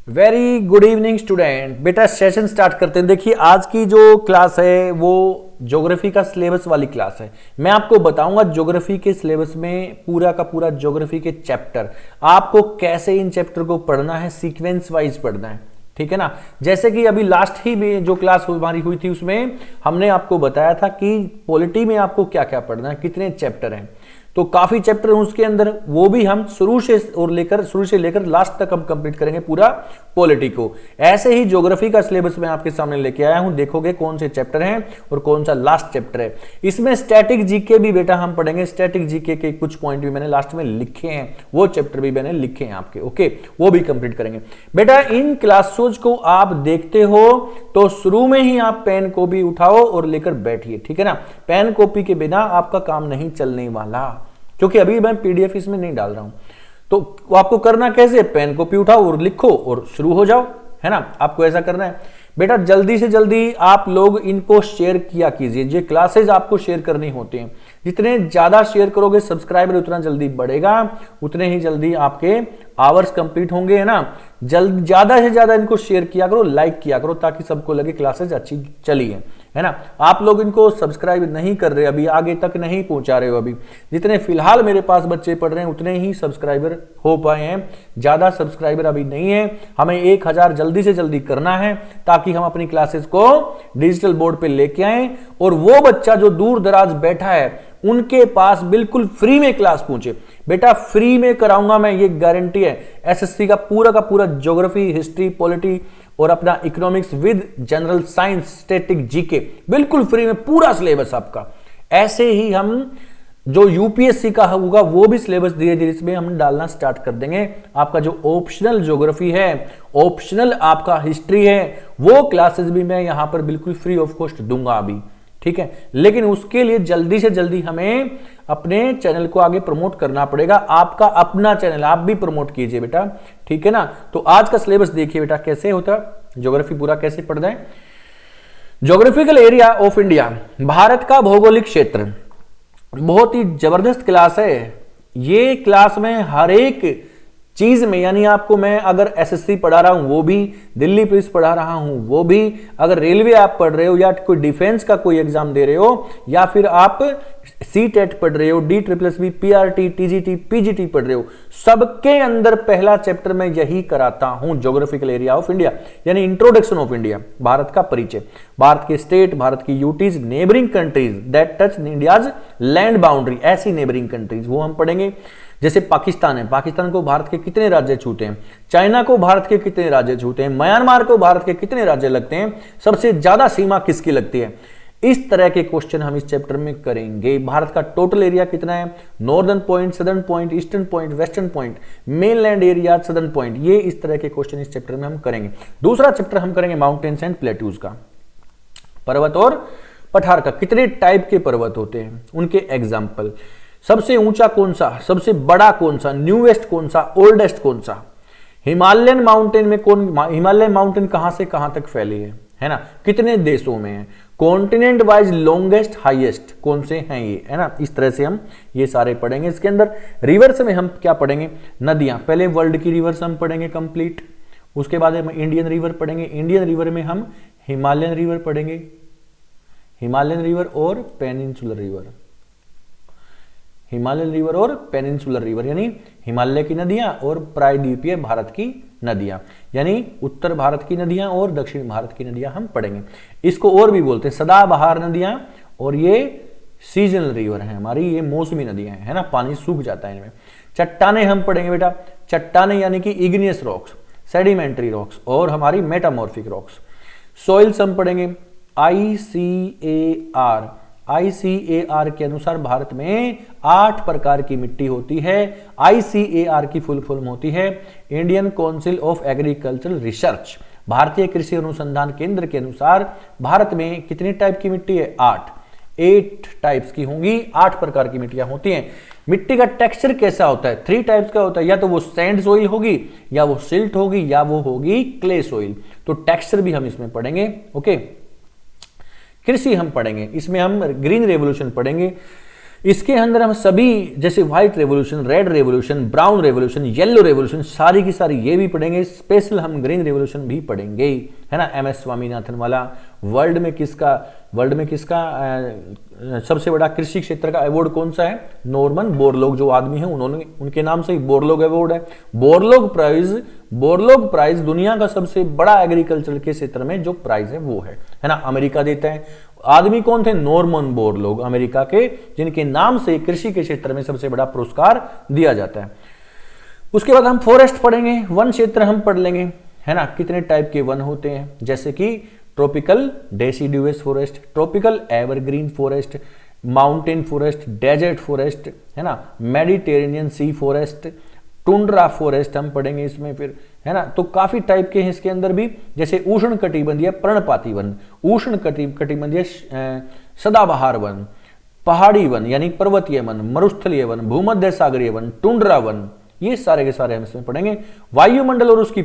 Very good evening student. बेटा session start करते हैं। देखिए आज की जो क्लास है वो ज्योग्राफी का सिलेबस वाली क्लास है। मैं आपको बताऊंगा ज्योग्राफी के सिलेबस में पूरा का पूरा ज्योग्राफी के चैप्टर आपको कैसे इन चैप्टर को पढ़ना है, सीक्वेंस वाइज पढ़ना है, ठीक है ना। जैसे कि अभी लास्ट ही में जो क्लास हमारी हुई थी उसमें हमने आपको बताया था कि पॉलिटी में आपको क्या क्या पढ़ना है, कितने चैप्टर हैं। तो काफी चैप्टर हैं उसके अंदर, वो भी हम शुरू से लेकर लास्ट तक हम कंप्लीट करेंगे पूरा पॉलिटी को। ऐसे ही ज्योग्राफी का सिलेबस मैं आपके सामने लेके आया हूं, देखोगे कौन से चैप्टर हैं और कौन सा लास्ट चैप्टर है। इसमें स्टैटिक जीके भी बेटा हम पढ़ेंगे। स्टैटिक जीके के कुछ पॉइंट भी मैंने लास्ट में लिखे हैं, वो चैप्टर भी मैंने लिखे हैं आपके, ओके, वो भी कंप्लीट करेंगे। बेटा इन क्लासेस को आप देखते हो तो शुरू में ही आप पेन कॉपी उठाओ और लेकर बैठिए, ठीक है ना। पेन कॉपी के बिना आपका काम नहीं चलने वाला, क्योंकि अभी मैं पीडीएफ इसमें नहीं डाल रहा हूं। तो आपको करना कैसे, पेन कॉपी उठाओ और लिखो और शुरू हो जाओ, है ना। आपको ऐसा करना है बेटा। जल्दी से जल्दी आप लोग इनको शेयर किया कीजिए। ये क्लासेज आपको शेयर करनी होती हैं। जितने ज्यादा शेयर करोगे सब्सक्राइबर उतना जल्दी बढ़ेगा, उतने ही जल्दी आपके आवर्स कंप्लीट होंगे, है ना। ज्यादा से ज्यादा इनको शेयर किया करो, लाइक किया करो, ताकि सबको लगे क्लासेज अच्छी चली है ना। आप लोग इनको सब्सक्राइब नहीं कर रहे, अभी आगे तक नहीं पहुंचा रहे हो। अभी जितने फिलहाल मेरे पास बच्चे पढ़ रहे हैं उतने ही सब्सक्राइबर हो पाए हैं, ज्यादा सब्सक्राइबर अभी नहीं है। हमें 1000 जल्दी से जल्दी करना है ताकि हम अपनी क्लासेस को डिजिटल बोर्ड पे लेके आए और वो बच्चा जो दूर दराज बैठा है उनके पास बिल्कुल फ्री में क्लास पहुंचे। बेटा फ्री में कराऊंगा मैं, ये गारंटी है। एसएससी का पूरा ज्योग्राफी, हिस्ट्री, पॉलिटी और अपना economics with general science, static GK बिल्कुल फ्री में पूरा सिलेबस आपका। ऐसे ही हम जो यूपीएससी का होगा वो भी सिलेबस धीरे धीरे इसमें हम डालना स्टार्ट कर देंगे। आपका जो ऑप्शनल ज्योग्राफी है, ऑप्शनल आपका हिस्ट्री है, वो क्लासेस भी मैं यहां पर बिल्कुल फ्री ऑफ कॉस्ट दूंगा अभी, ठीक है। लेकिन उसके लिए जल्दी से जल्दी हमें अपने चैनल को आगे प्रमोट करना पड़ेगा। आपका अपना चैनल आप भी प्रमोट कीजिए बेटा, ठीक है ना। तो आज का सिलेबस देखिए बेटा कैसे होता है, ज्योग्राफी पूरा कैसे पढ़ना है। Geographical area of India, Bharat का भौगोलिक क्षेत्र, बहुत ही जबरदस्त क्लास है ये। क्लास में हर एक चीज में, यानी आपको मैं अगर एसएससी पढ़ा रहा हूं वो भी, दिल्ली पुलिस पढ़ा रहा हूं वो भी, अगर रेलवे आप पढ़ रहे हो या कोई डिफेंस का कोई एग्जाम दे रहे हो, या फिर आप सीटेट पढ़ रहे हो, DSSB, PRT, TGT, PGT पढ़ रहे हो, सबके अंदर पहला चैप्टर मैं यही कराता हूं, ज्योग्राफिकल एरिया ऑफ इंडिया, यानी इंट्रोडक्शन ऑफ इंडिया, भारत का परिचय, भारत के स्टेट, भारत की UTs, neighbouring countries that touch India's land boundary, ऐसी नेबरिंग कंट्रीज वो हम पढ़ेंगे। जैसे पाकिस्तान है, पाकिस्तान को भारत के कितने राज्य छूते हैं, चाइना को भारत के कितने राज्य छूते हैं, म्यांमार को भारत के कितने राज्य लगते हैं, सबसे ज्यादा सीमा किसकी लगती है। इस तरह के क्वेश्चन हम इस चैप्टर में करेंगे। भारत का टोटल एरिया कितना है, northern point, southern point, eastern point, western point, mainland area, southern point, ये इस तरह के क्वेश्चन इस चैप्टर में हम करेंगे। दूसरा चैप्टर हम करेंगे माउंटेन्स एंड प्लेट्यूज का, पर्वत और पठार का, कितने टाइप के पर्वत होते हैं, उनके एग्जाम्पल, सबसे ऊंचा कौन सा, सबसे बड़ा कौन सा, न्यूएस्ट कौन सा, ओल्डेस्ट कौन सा, हिमालयन माउंटेन में कौन, हिमालयन माउंटेन कहां से कहां तक फैली है ना, कितने देशों में है, कॉन्टिनेंट वाइज लॉन्गेस्ट हाईएस्ट कौन से हैं ये, है ना। इस तरह से हम ये सारे पढ़ेंगे। इसके अंदर रिवर्स में हम क्या पढ़ेंगे, नदियां, पहले वर्ल्ड की रिवर्स हम पढ़ेंगे कंप्लीट, उसके बाद हम इंडियन रिवर पढ़ेंगे। इंडियन रिवर में हम हिमालयन रिवर पढ़ेंगे, हिमालयन रिवर और पेनिनसुलर रिवर, हिमालयन रिवर और पेनिनसुलर रिवर, यानी हिमालय की नदियां और प्रायद्वीपीय भारत की नदियां, यानी उत्तर भारत की नदियां और दक्षिण भारत की नदियां हम पढ़ेंगे। इसको और भी बोलते हैं सदाबहार नदियां, और ये सीजनल रिवर है हमारी, ये मौसमी नदियां हैं, है ना, पानी सूख जाता है इनमें। चट्टाने हम पढ़ेंगे बेटा, चट्टाने यानी कि इग्नियस रॉक्स, सेडिमेंट्री रॉक्स और हमारी मेटामॉर्फिक रॉक्स। सॉइल्स हम पढ़ेंगे, ICAR के अनुसार भारत में 8 प्रकार की मिट्टी होती है। ICAR की फुल फॉर्म होती है Indian council of agricultural research. भारतीय कृषि अनुसंधान केंद्र के अनुसार भारत में कितनी टाइप की मिट्टी है, 8 टाइप्स की होंगी, 8 प्रकार की मिट्टियां होती हैं। मिट्टी का टेक्सचर कैसा होता है, 3 टाइप्स का होता है, या तो वो सैंड सोइल होगी, या वो सिल्ट होगी, या वो होगी क्ले सोइल। तो टेक्सचर भी हम इसमें पढ़ेंगे, ओके। कृषि हम पढ़ेंगे, इसमें हम ग्रीन रेवोल्यूशन पढ़ेंगे, इसके अंदर हम सभी जैसे white revolution, red revolution, brown revolution, yellow revolution, सारी की सारी ये भी पढ़ेंगे। स्पेशल हम ग्रीन रेवोल्यूशन भी पढ़ेंगे, है ना। एमएस स्वामीनाथन वाला वर्ल्ड में किसका सबसे बड़ा कृषि क्षेत्र का अवार्ड कौन सा है? नॉर्मन बोरलॉग जो आदमी है, उन्होंने, उनके नाम से ही बोरलॉग अवार्ड है। बोरलॉग प्राइज दुनिया का सबसे बड़ा एग्रीकल्चर के क्षेत्र में जो प्राइज है वो है ना, अमेरिका देता है। आदमी कौन थे? नॉर्मन बोरलॉग, अमेरिका के, जिनके नाम से कृषि के क्षेत्र में सबसे बड़ा पुरस्कार दिया जाता है। उसके बाद हम फॉरेस्ट पढ़ेंगे, वन क्षेत्र हम पढ़ लेंगे, है ना। कितने टाइप के वन होते हैं, जैसे कि tropical deciduous forest, tropical evergreen forest, mountain forest, desert forest, है ना, Mediterranean sea forest, tundra forest हम पढ़ेंगे इसमें फिर, है ना। तो काफी टाइप के हैं इसके अंदर भी, जैसे उष्ण कटिबंधीय पर्णपाती वन, उष्ण कटिबंधीय सदाबहार वन, पहाड़ी वन यानी पर्वतीय वन, मरुस्थलीय वन, भूमध्य सागरीय वन, टुंड्रा वन, ये सारे के सारे हम इसमें पढ़ेंगे। वायुमंडल और उसकी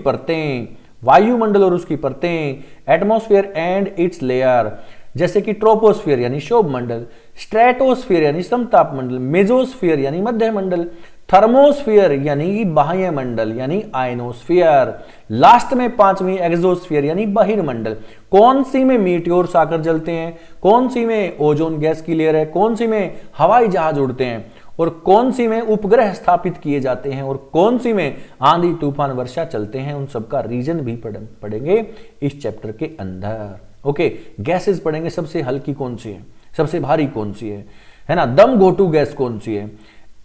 परतें, एटमॉस्फेयर एंड इट्स लेयर, जैसे कि ट्रोपोस्फियर यानी शोभ मंडल, स्ट्रेटोस्फियर यानी समताप मंडल, मेजोस्फियर यानी मध्य मंडल, थर्मोस्फियर यानी बाह्य मंडल यानी आयनोस्फियर, लास्ट में पांचवी एक्सोस्फियर यानी बहिर्मंडल। कौन सी में मीटियोर्स आकर जलते हैं, कौन सी में ओजोन गैस की लेयर है, कौन सी में हवाई जहाज उड़ते हैं, और कौन सी में उपग्रह स्थापित किए जाते हैं, और कौन सी में आंधी तूफान वर्षा चलते हैं, उन सबका रीजन भी पढ़ेंगे इस चैप्टर के अंदर। ओके, गैसेस पढ़ेंगे, सबसे हल्की कौन सी है, सबसे भारी कौन सी है ना, दम घोटू गैस कौन सी है,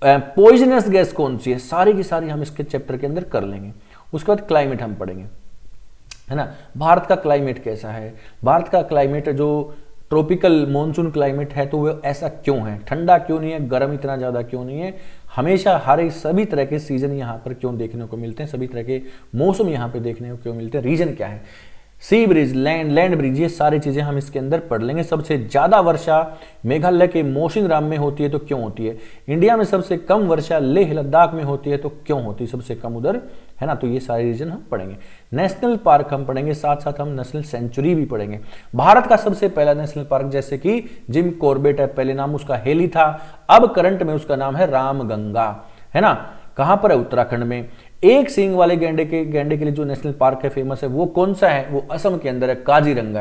पॉइजनस गैस कौन सी है, सारी की सारी हम इसके चैप्टर के अंदर कर लेंगे। उसके बाद क्लाइमेट हम पढ़ेंगे, है ना। भारत का क्लाइमेट कैसा है, भारत का क्लाइमेट जो ट्रॉपिकल मॉनसून क्लाइमेट है, तो वो ऐसा क्यों है, ठंडा क्यों नहीं है, गर्म इतना ज्यादा क्यों नहीं है, हमेशा सभी तरह के सीजन यहाँ पर क्यों देखने को मिलते हैं, सभी तरह के मौसम यहाँ पे देखने को क्यों मिलते हैं, रीजन क्या है, सी ब्रिज, लैंड ब्रिज, ये सारी चीजें हम इसके अंदर पढ़ लेंगे। सबसे ज्यादा वर्षा मेघालय के मौसिनराम में होती है, तो क्यों होती है, इंडिया में सबसे कम वर्षा लेह लद्दाख में होती है, तो क्यों होती है सबसे कम उधर, है ना। तो ये सारे रीजन हम पढ़ेंगे। नेशनल पार्क हम पढ़ेंगे, साथ साथ हम नेशनल सेंचुरी भी पढ़ेंगे। भारत का सबसे पहला नेशनल पार्क, जैसे कि जिम कॉर्बेट है, पहले नाम उसका हेली था, अब करंट में उसका नाम है रामगंगा, है ना। कहां पर है? उत्तराखंड में। एक सींग वाले गैंडे के लिए जो नेशनल पार्क है फेमस है, वो कौन सा है? वो असम के अंदर है, काजीरंगा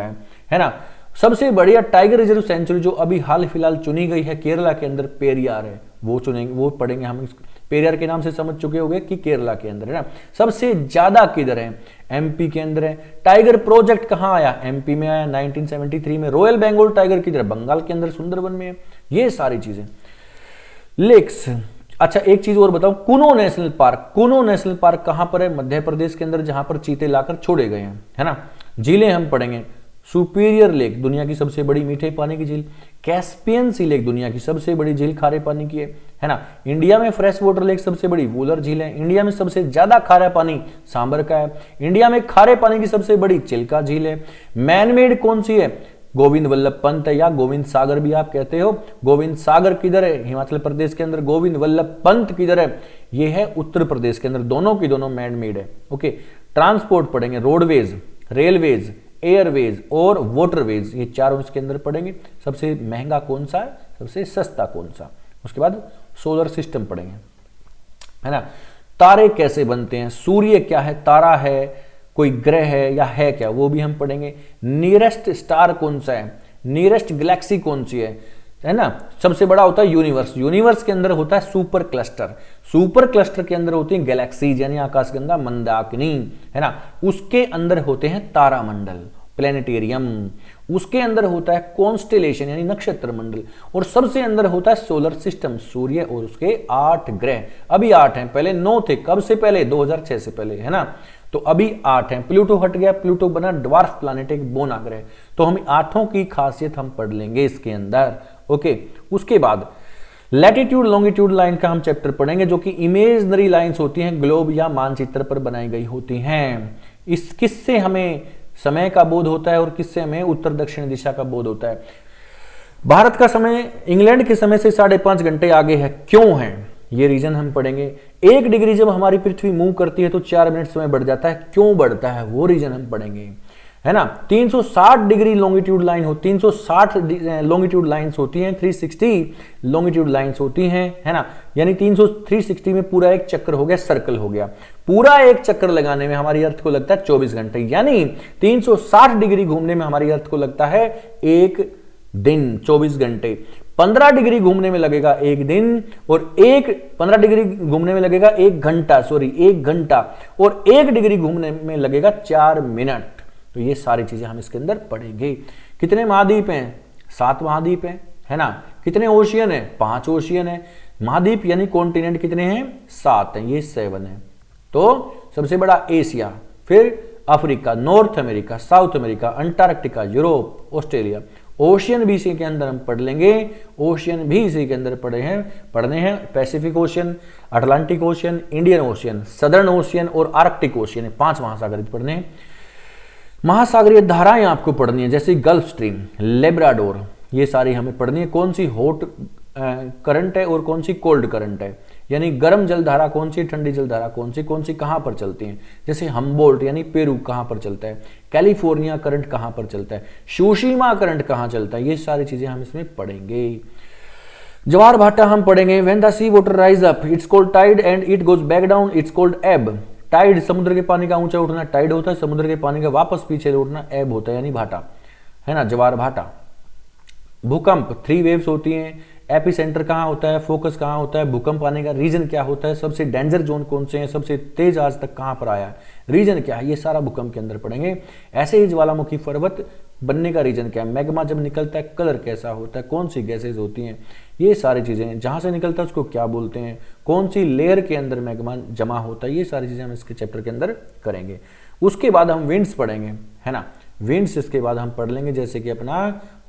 है ना। सबसे बढ़िया टाइगर रिजर्व सेंचुरी जो अभी हाल फिलहाल चुनी गई है केरला के अंदर, पेरियार है, वो चुनेंगे, वो पढ़ेंगे हम। पेरियार के नाम से समझ चुके होंगे कि केरला के अंदर है ना। सबसे ज्यादा किधर है? एमपी के अंदर है। टाइगर प्रोजेक्ट कहां आया? एमपी में आया 1973 में। रॉयल बेंगोल टाइगर किधर? बंगाल के अंदर, सुंदरबन में है। ये सारी चीजें। लेक्स, अच्छा एक चीज और बताऊं, कुनो नेशनल पार्क कहां पर है? मध्य प्रदेश के अंदर, जहां पर चीते लाकर छोड़े गए हैं, है ना। झीलें हम पढ़ेंगे, सुपीरियर लेक दुनिया की सबसे बड़ी मीठे पानी की झील, कैस्पियन सी लेक दुनिया की सबसे बड़ी झील खारे पानी की है ना। इंडिया में फ्रेश वाटर लेक सबसे बड़ी वूलर झील है। इंडिया में सबसे ज्यादा खारा पानी सांबर का है। इंडिया में खारे पानी की सबसे बड़ी चिल्का झील है। मैनमेड कौन सी है? गोविंद वल्लभ पंत या गोविंद सागर भी आप कहते हो। गोविंद सागर किधर है? हिमाचल प्रदेश के अंदर। गोविंद वल्लभ पंत किधर है? ये है उत्तर प्रदेश के अंदर। दोनों की दोनों मैन मेड है। ओके, ट्रांसपोर्ट पढ़ेंगे, रोडवेज, रेलवेज, एयरवेज और वाटरवेज, ये चारों इसके अंदर पढ़ेंगे। सबसे महंगा कौन सा है, सबसे सस्ता कौन सा। उसके बाद सोलर सिस्टम पढ़ेंगे, है ना। तारे कैसे बनते हैं, सूर्य क्या है, तारा है, कोई ग्रह है या है क्या, वो भी हम पढ़ेंगे। नियरेस्ट स्टार कौन सा है, नियरेस्ट गैलेक्सी कौन सी है ना। सबसे बड़ा होता है यूनिवर्स, यूनिवर्स के अंदर होता है सुपर क्लस्टर, सुपर क्लस्टर के अंदर होती है गैलेक्सीज यानी आकाशगंगा, मंदाकिनी, है ना। उसके अंदर होते हैं तारामंडल, प्लेनेटेरियम। उसके अंदर होता है कॉन्स्टेलेशन यानी नक्षत्र मंडल, और सबसे अंदर होता है सोलर सिस्टम, सूर्य और उसके 8 ग्रह। अभी 8 हैं, पहले 9 थे। कब से पहले? 2006 से पहले, है ना। तो अभी 8 हैं। प्लूटो हट गया, प्लूटो बना ड्वार्फ प्लैनेट, एक बोना ग्रह। तो हम 8 की खासियत हम पढ़ लेंगे इसके अंदर। ओके, उसके बाद लैटिट्यूड लॉन्गिट्यूड लाइन का हम चैप्टर पढ़ेंगे, जो कि इमेजनरी लाइंस होती हैं, ग्लोब या मानचित्र पर बनाई गई होती हैं। इस किससे हमें समय का बोध होता है और किससे हमें उत्तर दक्षिण दिशा का बोध होता है। भारत का समय इंग्लैंड के समय से 5.5 घंटे आगे है। क्यों है? ये रीजन हम पढ़ेंगे। 1 डिग्री जब हमारी पृथ्वी मूव करती है तो 4 मिनट समय बढ़ जाता है। क्यों बढ़ता है, वो रीजन हम पढ़ेंगे, है ना। 360 डिग्री लॉन्गिट्यूड लाइन हो, 360 लॉन्गिट्यूड लाइंस होती हैं, 360 लॉन्गिट्यूड लाइंस होती हैं, है ना। यानी 360 में पूरा एक चक्कर हो गया, सर्कल हो गया। पूरा एक चक्कर लगाने में हमारी अर्थ को लगता है 24 घंटे, यानी 360 डिग्री घूमने में हमारी अर्थ को लगता है एक दिन, 24 घंटे। 15 डिग्री घूमने में लगेगा एक दिन, और 15 डिग्री घूमने में लगेगा एक घंटा, एक घंटा, और 1 डिग्री घूमने में लगेगा 4 मिनट। तो ये सारी चीजें हम इसके अंदर पढ़ेंगे। कितने महाद्वीप हैं? 7 महाद्वीप हैं, है ना। कितने ओशियन है? 5 ओशियन है। महाद्वीप यानी कॉन्टिनेंट कितने हैं? 7 हैं, ये 7 है। तो सबसे बड़ा एशिया, फिर Africa, north America, south America, Antarctica, Europe, Australia. Ocean भी इसी के अंदर हम पढ़ लेंगे, ओशियन भी इसी के अंदर पढ़ने हैं। Pacific ocean, Atlantic ocean, Indian ocean, southern ocean और आर्कटिक ओशियन, 5 महासागर पढ़ने हैं। महासागरीय धाराएं आपको पढ़नी है, जैसे गल्फ स्ट्रीम, लेब्राडोर, ये सारी हमें पढ़नी है। कौन सी हॉट करंट है और कौन सी कोल्ड करंट है, यानी गर्म जलधारा कौन सी, ठंडी जलधारा कौन सी कहां पर चलती हैं। जैसे हम्बोल्ट यानी पेरू कहां पर चलता है, कैलिफोर्निया करंट कहां पर चलता है, सुशीमा करंट कहां चलता है, ये सारी चीजें हम इसमें पढ़ेंगे। ज्वार भाटा हम पढ़ेंगे। When the sea water rise up it's called tide and it goes back down it's called ebb. Tide समुद्र के पानी का ऊंचा उठना टाइड होता है, समुद्र के पानी का वापस पीछे उठना एब होता है, यानी भाटा, है ना, ज्वार भाटा। भूकंप 3 वेव्स होती हैं। एपी सेंटर कहाँ होता है, फोकस कहाँ होता है, भूकंप आने का रीजन क्या होता है, सबसे डेंजर जोन कौन से हैं, सबसे तेज आज तक कहाँ पर आया है, रीजन क्या है, ये सारा भूकंप के अंदर पढ़ेंगे। ऐसे ही ज्वालामुखी पर्वत बनने का रीजन क्या है, मैग्मा जब निकलता है कलर कैसा होता है, कौन सी गैसेज होती हैं, ये सारी चीजें, जहां से निकलता है उसको क्या बोलते हैं, कौन सी लेयर के अंदर मैग्मा जमा होता है, ये सारी चीजें हम इसके चैप्टर के अंदर करेंगे। उसके बाद हम विंड्स पढ़ेंगे, है ना। विंड्स इसके बाद हम पढ़ लेंगे, जैसे कि अपना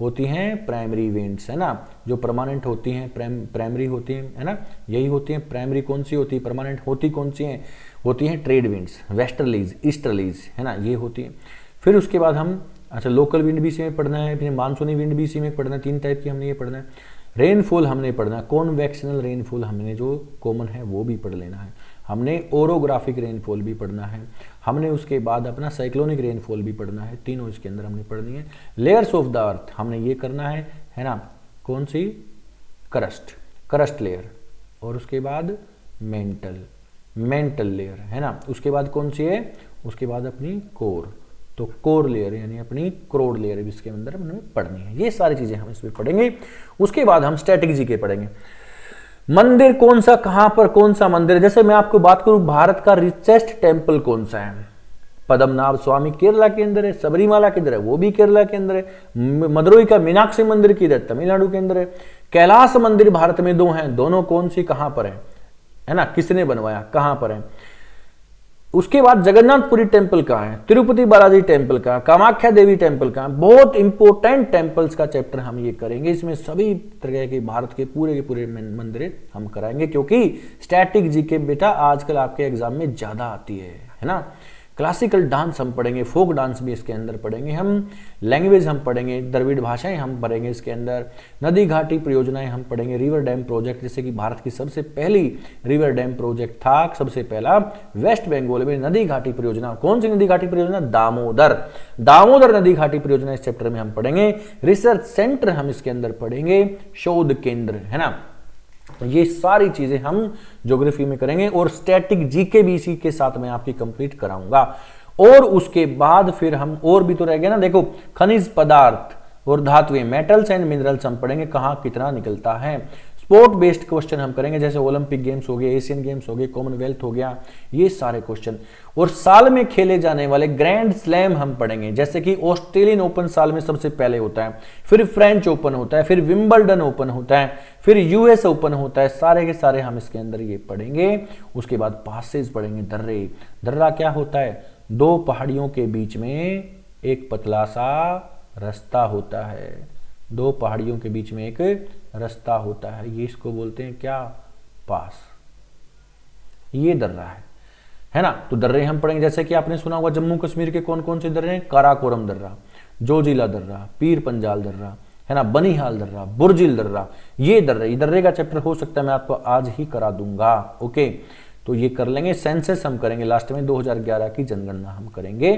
होती हैं प्राइमरी विंड्स, है ना, जो परमानेंट होती हैं, प्राइमरी होती हैं, है ना, यही होती हैं। प्राइमरी कौन सी होती है, परमानेंट होती कौन सी हैं, होती हैं ट्रेड विंड्स, वेस्टर्लीज, ईस्टर्लीज, है ना, ये होती हैं। फिर उसके बाद हम लोकल विंड भी इसी में पढ़ना है, फिर मानसूनी विंड भी इसी में पढ़ना है, 3 टाइप की हमने ये पढ़ना है। रेनफॉल हमने पढ़ना है, कॉन्वेक्शनल रेनफॉल हमने जो कॉमन है वो भी पढ़ लेना है। हमने ओरोग्राफिक रेनफॉल भी पढ़ना है, हमने उसके बाद अपना साइक्लोनिक रेनफॉल भी पढ़ना है, तीनों इसके अंदर हमने पढ़नी है। लेयर्स ऑफ द अर्थ हमने ये करना है ना, कौन सी, करस्ट लेयर, और उसके बाद मेंटल लेयर, है ना। उसके बाद कौन सी है, उसके बाद अपनी कोर, तो कोर लेयर यानी अपनी क्रोड लेयर भी इसके अंदर हमें पढ़नी है। ये सारी चीजें हम इसमें पढ़ेंगे। उसके बाद हम स्टैटिक जीके पढ़ेंगे। मंदिर कौन सा, कहां पर कौन सा मंदिर है, जैसे मैं आपको बात करूं भारत का रिचेस्ट टेंपल कौन सा है, पद्मनाभ स्वामी केरला के अंदर है, सबरीमाला के अंदर है, वो भी केरला के अंदर है। मदुरई का मीनाक्षी मंदिर किधर, तमिलनाडु के अंदर है। कैलाश मंदिर भारत में 2 हैं, दोनों कौन सी कहां पर है ना, किसने बनवाया, कहां पर है। उसके बाद जगन्नाथपुरी टेंपल कहाँ है, तिरुपति बालाजी टेंपल कहाँ, कामाख्या देवी टेंपल कहाँ। बहुत इंपॉर्टेंट टेंपल्स का चैप्टर हम ये करेंगे, इसमें सभी तरह के भारत के पूरे मंदिर हम कराएंगे, क्योंकि स्टैटिक जीके बेटा आजकल आपके एग्जाम में ज्यादा आती है ना। क्लासिकल डांस हम पढ़ेंगे, फोक डांस भी इसके अंदर पढ़ेंगे हम, लैंग्वेज हम पढ़ेंगे, द्रविड़ भाषाएं हम पढ़ेंगे इसके अंदर, नदी घाटी परियोजनाएं हम पढ़ेंगे, रिवर डैम प्रोजेक्ट, जैसे कि भारत की सबसे पहली रिवर डैम प्रोजेक्ट था, सबसे पहला वेस्ट बंगाल में नदी घाटी परियोजना। कौन सी नदी घाटी परियोजना, दामोदर नदी घाटी परियोजना इस चैप्टर में हम पढ़ेंगे। रिसर्च सेंटर हम इसके अंदर पढ़ेंगे, शोध केंद्र, है ना। ये सारी चीजें हम ज्योग्राफी में करेंगे, और स्टैटिक जीके भी इसी के साथ मैं आपकी कंप्लीट कराऊंगा। और उसके बाद फिर हम और भी तो रह गया ना, देखो खनिज पदार्थ और धातुएं, मेटल्स एंड मिनरल्स हम पढ़ेंगे, कहां कितना निकलता है। स्पोर्ट बेस्ड क्वेश्चन हम करेंगे, जैसे ओलंपिक गेम्स हो गए, एशियन गेम्स हो गए, कॉमनवेल्थ हो गया, ये सारे क्वेश्चन। और साल में खेले जाने वाले ग्रैंड स्लैम हम पढ़ेंगे, जैसे कि ऑस्ट्रेलियन ओपन साल में सबसे पहले होता है, फिर फ्रेंच ओपन होता है, फिर विंबलडन ओपन होता है, फिर यूएस ओपन होता है, सारे के सारे हम इसके अंदर ये पढ़ेंगे। उसके बाद पासेज पढ़ेंगे, दर्रा क्या होता है, 2 पहाड़ियों के बीच में एक पतला सा रास्ता होता है, 2 पहाड़ियों के बीच में एक रास्ता होता है, ये इसको बोलते हैं क्या, पास, ये दर्रा है ना। तो दर्रे हम पढ़ेंगे, जैसे कि आपने सुना होगा जम्मू कश्मीर के कौन कौन से दर्रे हैं, काराकोरम दर्रा, जोजिला दर्रा, पीर पंजाल दर्रा, है ना, बनिहाल दर्रा, बुर्जिल दर्रा, ये दर्रे का चैप्टर हो सकता है मैं आपको आज ही करा दूंगा। ओके, तो ये कर लेंगे। सेंसस हम करेंगे लास्ट में, 2011 की जनगणना हम करेंगे।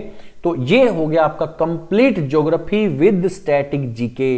तो ये हो गया आपका complete geography with static GK.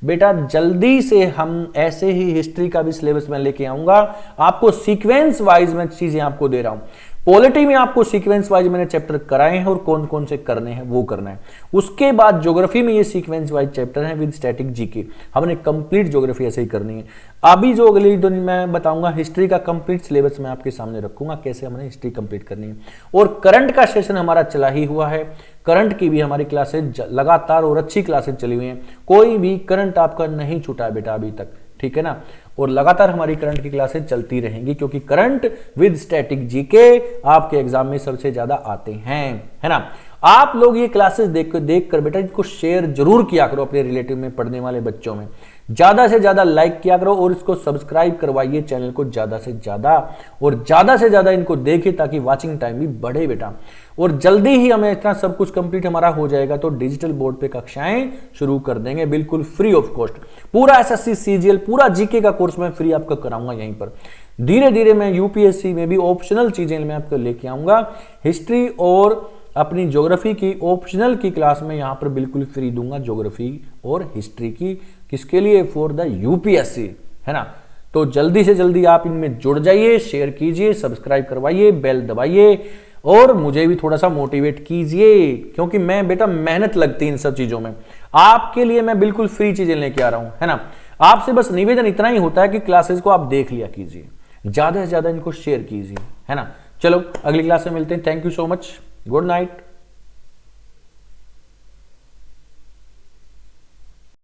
बेटा जल्दी से हम ऐसे ही हिस्ट्री का भी सिलेबस में लेके आऊंगा, आपको सीक्वेंस वाइज में चीजें आपको दे रहा हूं। पॉलिटी में आपको सीक्वेंस वाइज मैंने चैप्टर कराए हैं और कौन कौन से करने हैं वो करना है। उसके बाद ज्योग्राफी में ये सीक्वेंस वाइज चैप्टर है विद स्टैटिक जीके, हमने कंप्लीट ज्योग्राफी ऐसे ही करनी है। अभी जो अगली दिन मैं बताऊंगा हिस्ट्री का कंप्लीट सिलेबस मैं आपके सामने रखूंगा, कैसे हमने हिस्ट्री कंप्लीट करनी है। और करंट का सेशन हमारा चला ही हुआ है, करंट की भी हमारी क्लासेज लगातार और अच्छी क्लासेज चली हुई हैं, कोई भी करंट आपका नहीं छूटा है बेटा अभी तक, ठीक है ना। और लगातार हमारी करंट की क्लासेज चलती रहेंगी, क्योंकि करंट विद स्टैटिक जीके आपके एग्जाम में सबसे ज्यादा आते हैं, है ना। आप लोग ये क्लासेस देख कर बेटा इनको शेयर जरूर किया करो अपने रिलेटिव में पढ़ने वाले बच्चों में, ज्यादा से ज्यादा लाइक किया करो और इसको सब्सक्राइब करवाइए चैनल को ज्यादा से ज्यादा, और ज्यादा से ज्यादा इनको देखिए ताकि वाचिंग टाइम भी बढ़े बेटा। और जल्दी ही हमें इतना सब कुछ कंप्लीट हमारा हो जाएगा तो डिजिटल बोर्ड पे कक्षाएं शुरू कर देंगे बिल्कुल फ्री ऑफ कॉस्ट। पूरा एसएससी सीजीएल पूरा जीके का कोर्स मैं फ्री आपका कराऊंगा यहीं पर। धीरे धीरे मैं यूपीएससी में भी ऑप्शनल चीजें मैं आपको लेके आऊंगा। हिस्ट्री और अपनी ज्योग्राफी की ऑप्शनल की क्लास में यहां पर बिल्कुल फ्री दूंगा, ज्योग्राफी और हिस्ट्री की। किसके लिए? फॉर द यूपीएससी, है ना। तो जल्दी से जल्दी आप इनमें जुड़ जाइए, शेयर कीजिए, सब्सक्राइब करवाइए, बेल दबाइए और मुझे भी थोड़ा सा मोटिवेट कीजिए, क्योंकि मैं बेटा मेहनत लगती है इन सब चीजों में। आपके लिए मैं बिल्कुल फ्री चीजें लेके आ रहा हूं, है ना। आपसे बस निवेदन इतना ही होता है कि क्लासेस को आप देख लिया कीजिए, ज्यादा से ज्यादा इनको शेयर कीजिए, है ना। चलो अगली क्लास में मिलते हैं। Thank you so much, good night.